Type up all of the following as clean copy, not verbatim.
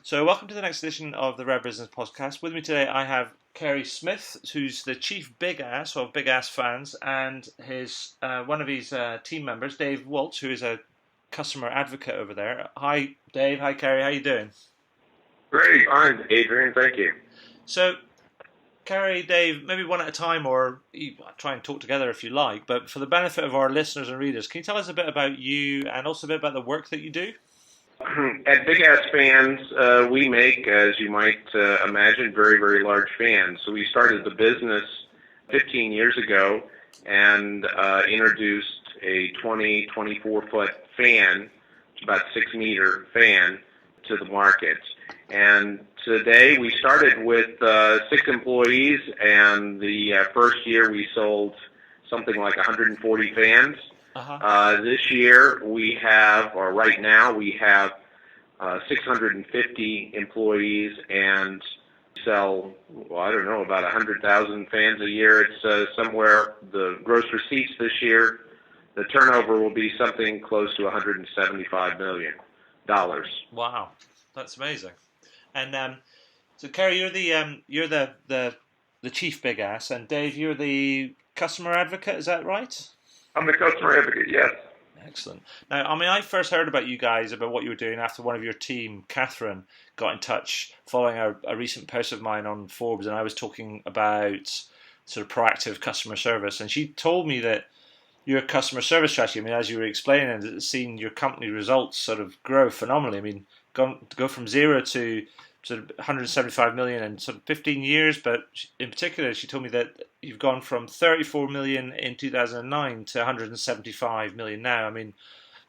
So, welcome to the next edition of the Red Business Podcast. With me today, I have Carey Smith, who's the chief big ass of Big Ass Fans, and his one of his team members, Dave Waltz, who is a customer advocate over there. Hi, Dave. Hi, Carey. How you doing? Great. Fine, Adrian. Thank you. So, Carey, Dave, maybe one at a time, or try and talk together if you like. But for the benefit of our listeners and readers, can you tell us a bit about you and also a bit about the work that you do? At Big Ass Fans, we make, as you might imagine, very, very large fans. So we started the business 15 years ago and introduced a 24-foot fan, about 6-meter fan, to the market. And today we started with 6 employees, and the first year we sold something like 140 fans. This year we have, or right now we have 650 employees and sell, well, I don't know, about 100,000 fans a year. It's somewhere, the gross receipts this year, the turnover will be something close to $175 million. Wow, that's amazing. And so, Carey, you're the chief big ass, and Dave, you're the customer advocate. Is that right? I'm the customer advocate, yes. Excellent. Now, I mean, I first heard about you guys, about what you were doing after one of your team, Catherine, got in touch following a recent post of mine on Forbes, and I was talking about sort of proactive customer service, and she told me that your customer service strategy, I mean, as you were explaining, it's seen your company results sort of grow phenomenally. I mean, go from zero to sort of 175 million in sort of 15 years, but in particular, she told me that you've gone from 34 million in 2009 to 175 million now. I mean,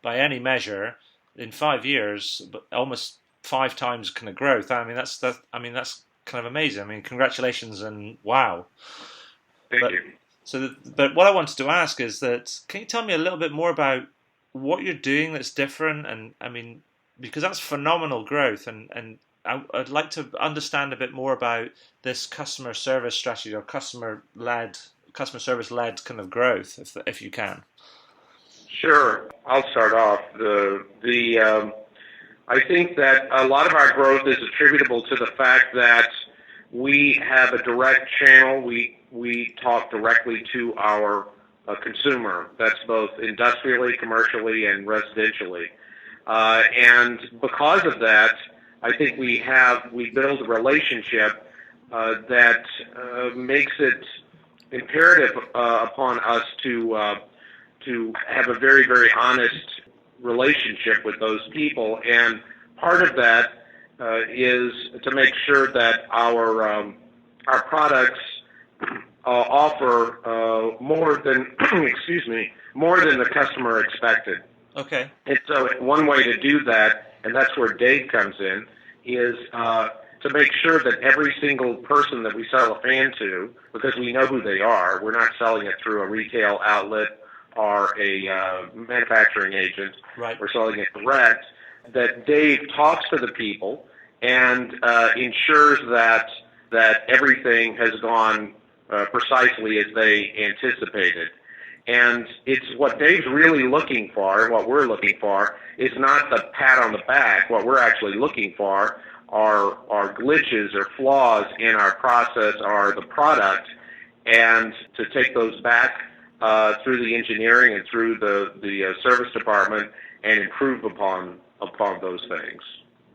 by any measure, in 5 years, almost 5 times kind of growth. I mean, that's kind of amazing. I mean, congratulations and wow. Thank you. But what I wanted to ask is that, can you tell me a little bit more about what you're doing that's different? And I mean, because that's phenomenal growth, and I'd like to understand a bit more about this customer service strategy or customer service led kind of growth, if you can. Sure. I'll start off. I think that a lot of our growth is attributable to the fact that we have a direct channel. We talk directly to our consumer. That's both industrially, commercially, and residentially. And because of that, I think we build a relationship that makes it imperative upon us to have a very, very honest relationship with those people. And part of that is to make sure that our products offer more than more than the customer expected. Okay. And so one way to do that, and that's where Dave comes in, is to make sure that every single person that we sell a fan to, because we know who they are, we're not selling it through a retail outlet or a manufacturing agent. Right. We're selling it direct, that Dave talks to the people and ensures that everything has gone precisely as they anticipated. And it's what Dave's really looking for, and what we're looking for, is not the pat on the back. What we're actually looking for are glitches or flaws in our process or the product, and to take those back through the engineering and through the service department and improve upon those things.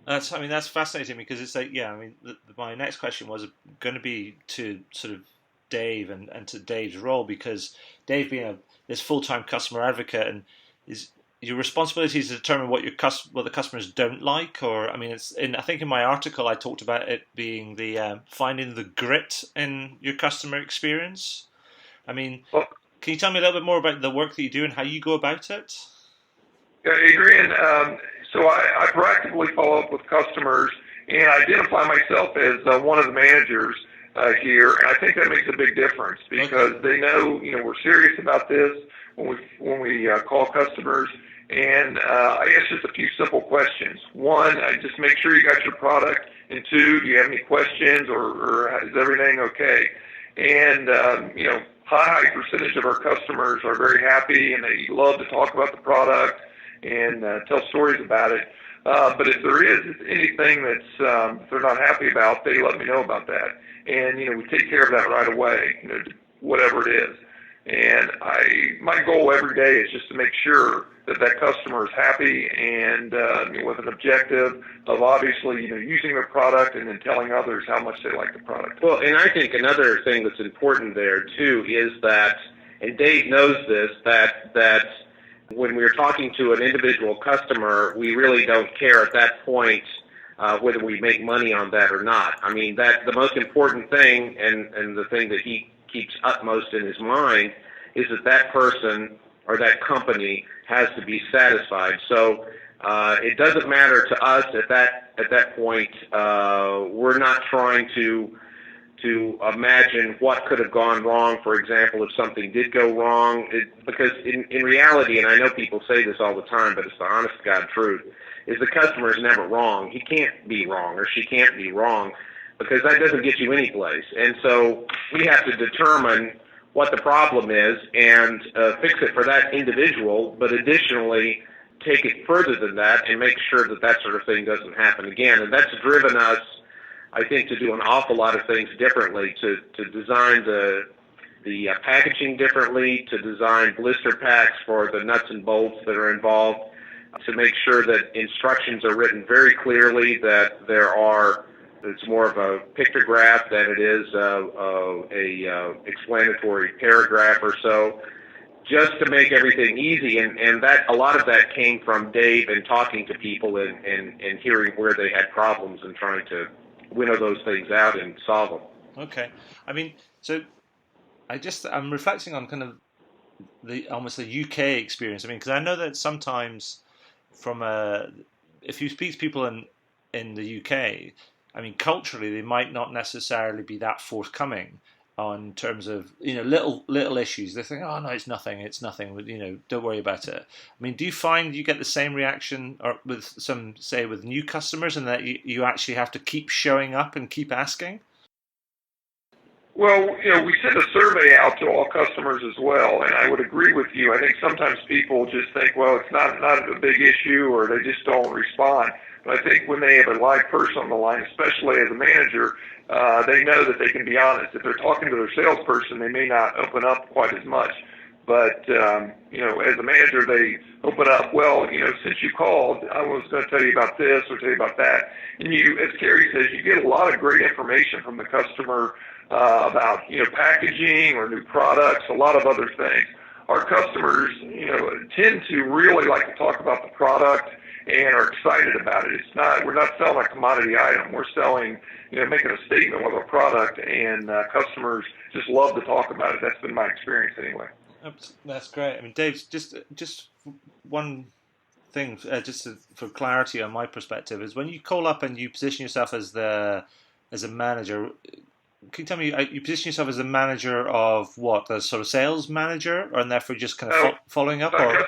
That's fascinating, because it's like, yeah, I mean, my next question was going to be to sort of Dave and to Dave's role, because Dave being this full-time customer advocate, and is your responsibility is to determine what the customers don't like, or I mean, I think in my article I talked about it being the finding the grit in your customer experience. I mean, can you tell me a little bit more about the work that you do and how you go about it? Yeah, Adrian, so I proactively follow up with customers and identify myself as one of the managers here, and I think that makes a big difference, because they know, we're serious about this when we call customers. And I ask just a few simple questions. One, just make sure you got your product, and two, do you have any questions, or is everything okay? And high percentage of our customers are very happy, and they love to talk about the product and tell stories about it. But if there is anything that's they're not happy about, they let me know about that. And, we take care of that right away, whatever it is. And my goal every day is just to make sure that customer is happy and with an objective of obviously, using their product and then telling others how much they like the product. Well, and I think another thing that's important there, too, is that, and Dave knows this, that when we're talking to an individual customer, we really don't care at that point whether we make money on that or not. I mean, the most important thing and the thing that he keeps utmost in his mind is that person or that company has to be satisfied. So it doesn't matter to us at that point. We're not trying to imagine what could have gone wrong, for example, if something did go wrong. Because in reality, and I know people say this all the time, but it's the honest to God truth, is the customer is never wrong. He can't be wrong or she can't be wrong, because that doesn't get you any place. And so we have to determine what the problem is and fix it for that individual, but additionally take it further than that and make sure that sort of thing doesn't happen again. And that's driven us, I think, to do an awful lot of things differently, to design the packaging differently, to design blister packs for the nuts and bolts that are involved, to make sure that instructions are written very clearly, that it's more of a pictograph than it is a explanatory paragraph or so, just to make everything easy. And that a lot of that came from Dave and talking to people and hearing where they had problems and trying to winnow those things out and solve them. Okay. I mean, so I'm reflecting on kind of almost the UK experience. I mean, because I know that sometimes if you speak to people in the UK, I mean, culturally, they might not necessarily be that forthcoming on terms of, little issues. They think, oh, no, it's nothing, don't worry about it. I mean, do you find you get the same reaction or with new customers, and that you actually have to keep showing up and keep asking? Well, we send a survey out to all customers as well, and I would agree with you. I think sometimes people just think, well, it's not a big issue, or they just don't respond. But I think when they have a live person on the line, especially as a manager, they know that they can be honest. If they're talking to their salesperson, they may not open up quite as much. But, as a manager, they open up, well, since you called, I was going to tell you about this or tell you about that. And as Carey says, you get a lot of great information from the customer about, packaging or new products, a lot of other things. Our customers, tend to really like to talk about the product and are excited about it. We're not selling a commodity item. We're selling, making a statement with a product, and customers just love to talk about it. That's been my experience anyway. That's great. I mean, Dave, just one thing, for clarity on my perspective, is when you call up and you position yourself as a manager. Can you tell me, you position yourself as a manager of what, a sort of sales manager, and therefore just kind of following up? Or?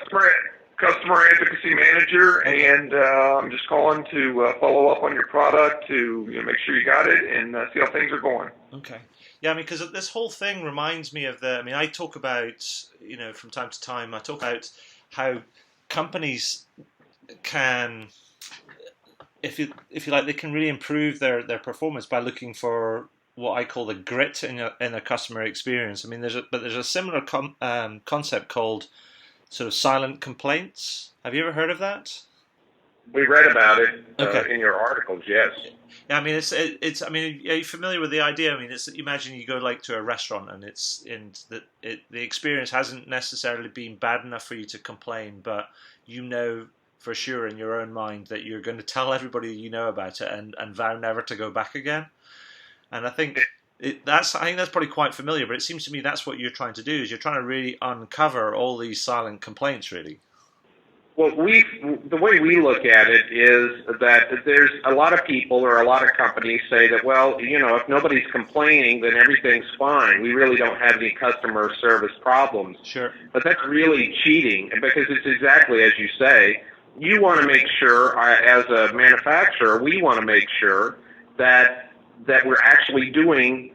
Customer Advocacy Manager, and I'm just calling to follow up on your product to make sure you got it and see how things are going. Okay. Yeah, I mean, because this whole thing reminds me of I talk about, from time to time, I talk about how companies can, if you like, they can really improve their performance by looking for what I call the grit in a customer experience. I mean, there's a similar concept called sort of silent complaints. Have you ever heard of that? We read about it in your articles, yes. Yeah, I mean, it's. I mean, are you familiar with the idea? I mean, imagine you go to a restaurant and the experience hasn't necessarily been bad enough for you to complain, but for sure in your own mind that you're going to tell everybody you know about it and vow never to go back again. And I think that's probably quite familiar, but it seems to me that's what you're trying to do, is you're trying to really uncover all these silent complaints, really. Well, the way we look at it is that there's a lot of people or a lot of companies say that, well, if nobody's complaining, then everything's fine. We really don't have any customer service problems. Sure. But that's really cheating, because it's exactly as you say. You want to make sure, as a manufacturer, we want to make sure that we're actually doing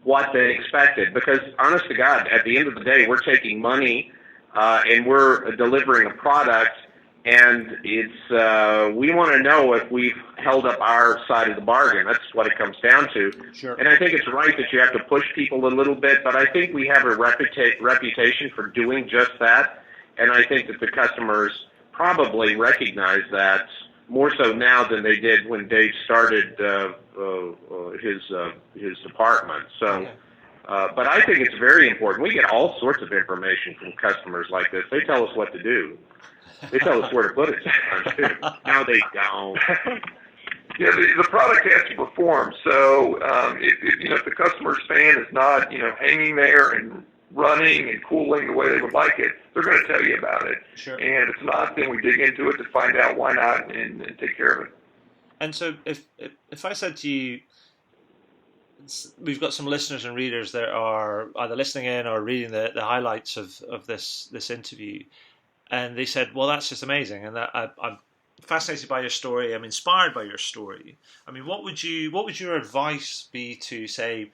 what they expected. Because, honest to God, at the end of the day, we're taking money and we're delivering a product, And it's we want to know if we've held up our side of the bargain. That's what it comes down to. Sure. And I think it's right that you have to push people a little bit, but I think we have a reputation for doing just that. And I think that the customers probably recognize that more so now than they did when Dave started his department. So. Okay. But I think it's very important. We get all sorts of information from customers like this. They tell us what to do. They tell us where to put it sometimes, too. No, they don't. Yeah, the product has to perform. So, if the customer's fan is not, hanging there and running and cooling the way they would like it, they're going to tell you about it. Sure. And if it's not, then we dig into it to find out why not and take care of it. And so if I said to you, we've got some listeners and readers that are either listening in or reading the highlights of this interview, and they said, well, that's just amazing, and that I'm fascinated by your story, I'm inspired by your story. I mean, what would your advice be to, say,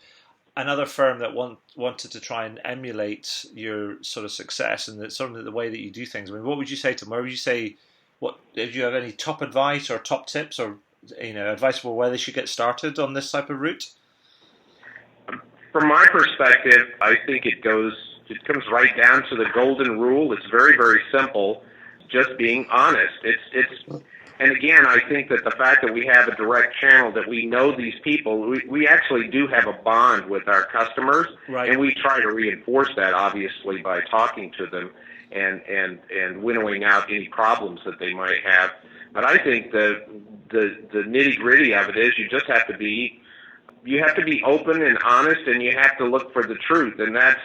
another firm that wanted to try and emulate your sort of success and the way that you do things? I mean, what would you say to them? Where would you say, if you have any top advice or top tips or advice for where they should get started on this type of route? From my perspective, I think it comes right down to the golden rule. It's very, very simple. Just being honest. And again, I think that the fact that we have a direct channel, that we know these people, we actually do have a bond with our customers, right. And we try to reinforce that, obviously, by talking to them and winnowing out any problems that they might have. But I think the nitty-gritty of it is you just have to be open and honest, and you have to look for the truth, and that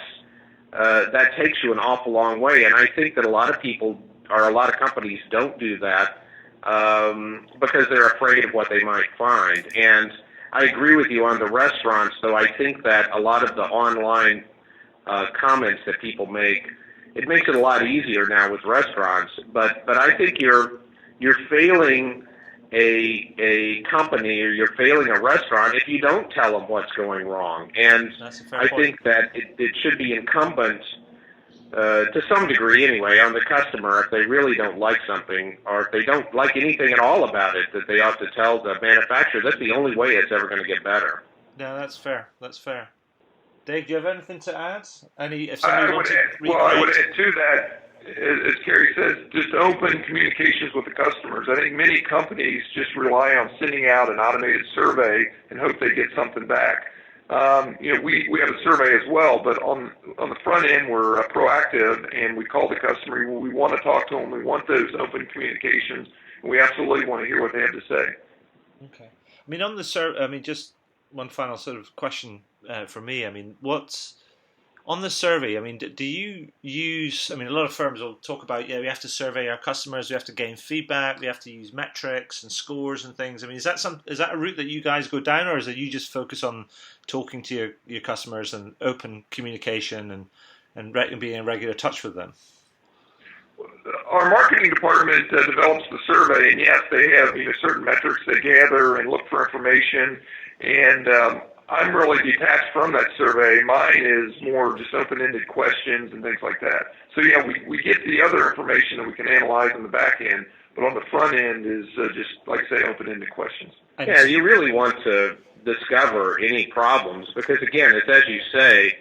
takes you an awful long way. And I think that a lot of people or a lot of companies don't do that because they're afraid of what they might find. And I agree with you on the restaurants, though. I think that a lot of the online comments that people make, it makes it a lot easier now with restaurants. But I think you're failing a company, or you're failing a restaurant if you don't tell them what's going wrong. And I think that it should be incumbent, to some degree anyway, on the customer, if they really don't like something, or if they don't like anything at all about it, that they ought to tell the manufacturer. That's the only way it's ever going to get better. No, that's fair. That's fair. Dave, do you have anything to add? I would add to that, as Carey says, just open communications with the customers. I think many companies just rely on sending out an automated survey and hope they get something back. We have a survey as well, but on the front end, we're proactive, and we call the customer. We want to talk to them. We want those open communications, and we absolutely want to hear what they have to say. Okay. I mean, on the survey, just one final sort of question for me. I mean, on the survey, I mean, do you use, a lot of firms will talk about, we have to survey our customers, we have to gain feedback, we have to use metrics and scores and things. I mean, is that a route that you guys go down, or is it you just focus on talking to your customers and open communication and being in regular touch with them? Our marketing department develops the survey, and yes, they have certain metrics they gather and look for information, and I'm really detached from that survey. Mine is more just open-ended questions and things like that. So yeah, we get the other information that we can analyze on the back end, but on the front end is just, like I say, open-ended questions. Yeah, you really want to discover any problems because, again, it's as you say,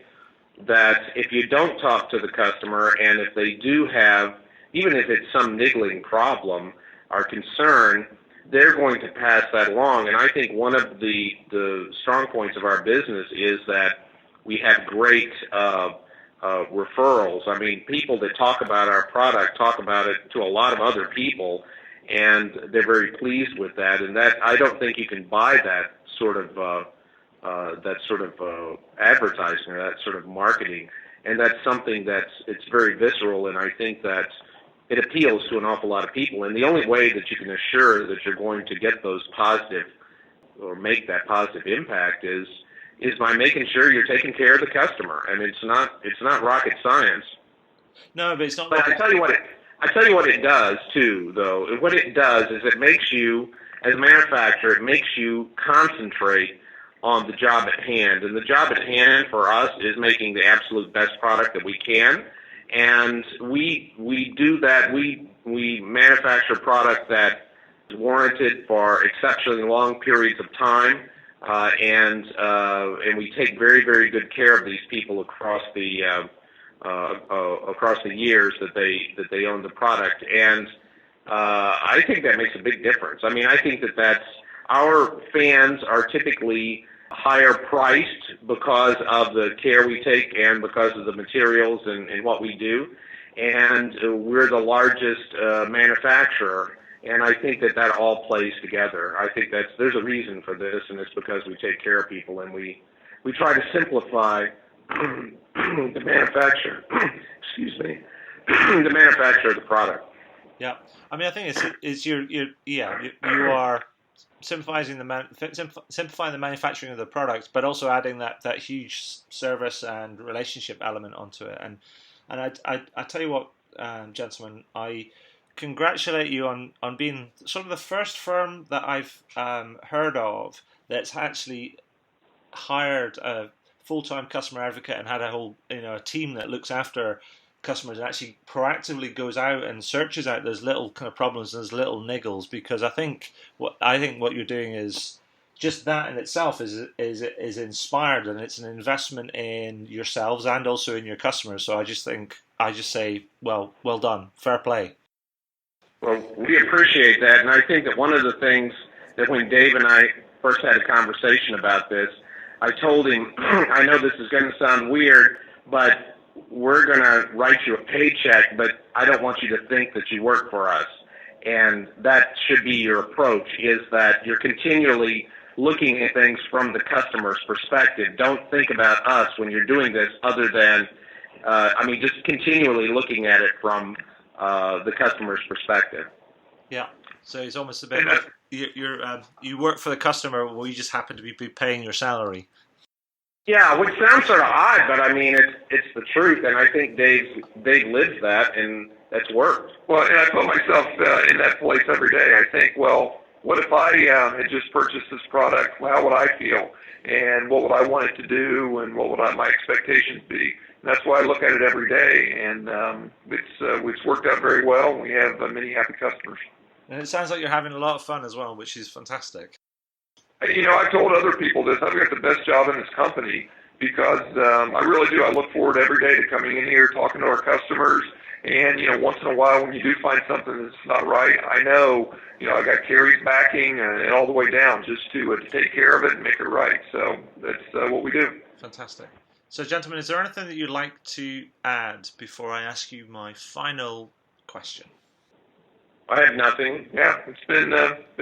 that if you don't talk to the customer and if they do have, even if it's some niggling problem or concern, they're going to pass that along. And I think one of the strong points of our business is that we have great referrals. I mean, people that talk about our product talk about it to a lot of other people, and they're very pleased with that. And that, I don't think you can buy that sort of advertising or that sort of marketing. And that's something it's very visceral, and I think that it appeals to an awful lot of people. And the only way that you can assure that you're going to get those positive or make that positive impact is by making sure you're taking care of the customer. And it's not rocket science. No, but it's not. But I tell you what it does too, though. What it does is it makes you, as a manufacturer, it makes you concentrate on the job at hand. And the job at hand for us is making the absolute best product that we can. And we do that. We we manufacture product that is warranted for exceptionally long periods of time, and we take very, very good care of these people across the years that they own the product. And I think that makes a big difference. I mean, I think that's our fans are typically higher priced because of the care we take and because of the materials and what we do. And we're the largest manufacturer, and I think that all plays together. I think there's a reason for this, and it's because we take care of people, and we try to simplify the manufacture. Excuse me, the manufacture of the product. Yeah, I mean, I think you are simplifying the manufacturing of the product, but also adding that huge service and relationship element onto it. And I tell you what, gentlemen, I congratulate you on being sort of the first firm that I've heard of that's actually hired a full-time customer advocate and had a whole a team that looks after customers and actually proactively goes out and searches out those little kind of problems, those little niggles. Because I think what you're doing is just that in itself is inspired, and it's an investment in yourselves and also in your customers. So I just say, well done, fair play. Well, we appreciate that, and I think that one of the things that when Dave and I first had a conversation about this, I told him, I know this is going to sound weird, but we're going to write you a paycheck, but I don't want you to think that you work for us. And that should be your approach, is that you're continually looking at things from the customer's perspective. Don't think about us when you're doing this other than, just continually looking at it from the customer's perspective. Yeah, so it's almost a bit like you work for the customer, well, you just happen to be paying your salary. Yeah, which sounds sort of odd, but I mean, it's the truth, and I think Dave lives that, and that's worked. Well, and I put myself in that place every day. I think, well, what if I had just purchased this product? How would I feel? And what would I want it to do? And what would my expectations be? And that's why I look at it every day, and it's worked out very well. We have many happy customers. And it sounds like you're having a lot of fun as well, which is fantastic. I've told other people this. I've got the best job in this company because I really do. I look forward every day to coming in here, talking to our customers, and, once in a while when you do find something that's not right, I know, I got Carey's backing and all the way down just to take care of it and make it right. So that's what we do. Fantastic. So, gentlemen, is there anything that you'd like to add before I ask you my final question? I have nothing. Yeah, it's been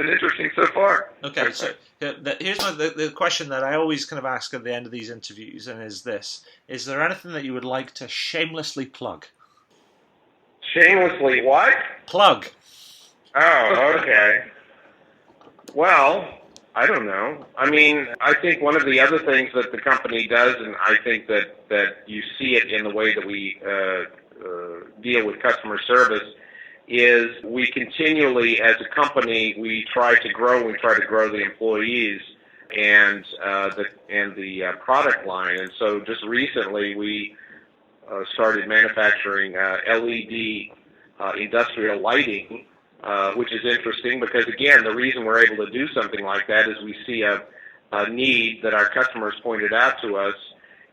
interesting so far. Okay, so here's the question that I always kind of ask at the end of these interviews, and is this: is there anything that you would like to shamelessly plug? Shamelessly what? Plug. Oh, okay. Well, I don't know. I mean, I think one of the other things that the company does, and I think that you see it in the way that we deal with customer service, is we continually, as a company, we try to grow. We try to grow the employees and the product line. And so, just recently, we started manufacturing LED industrial lighting, which is interesting because, again, the reason we're able to do something like that is we see a need that our customers pointed out to us.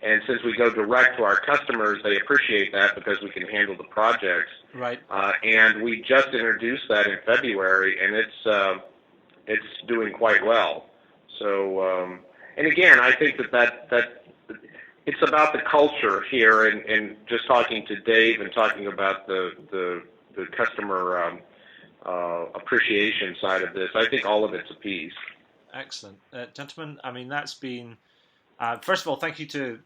And since we go direct to our customers, they appreciate that because we can handle the projects. Right. And we just introduced that in February, and it's doing quite well. So, and again, I think that it's about the culture here, and just talking to Dave and talking about the customer appreciation side of this. I think all of it's a piece. Excellent, gentlemen. I mean, that's been. First of all, thank you to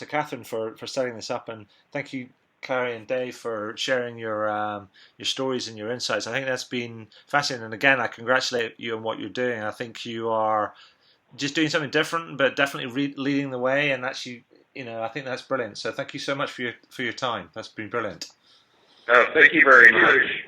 Catherine for setting this up, and thank you, Carey and Dave, for sharing your stories and your insights. I think that's been fascinating, and again, I congratulate you on what you're doing. I think you are just doing something different, but definitely leading the way, and actually, I think that's brilliant. So thank you so much for your time. That's been brilliant. Oh, thank you very much.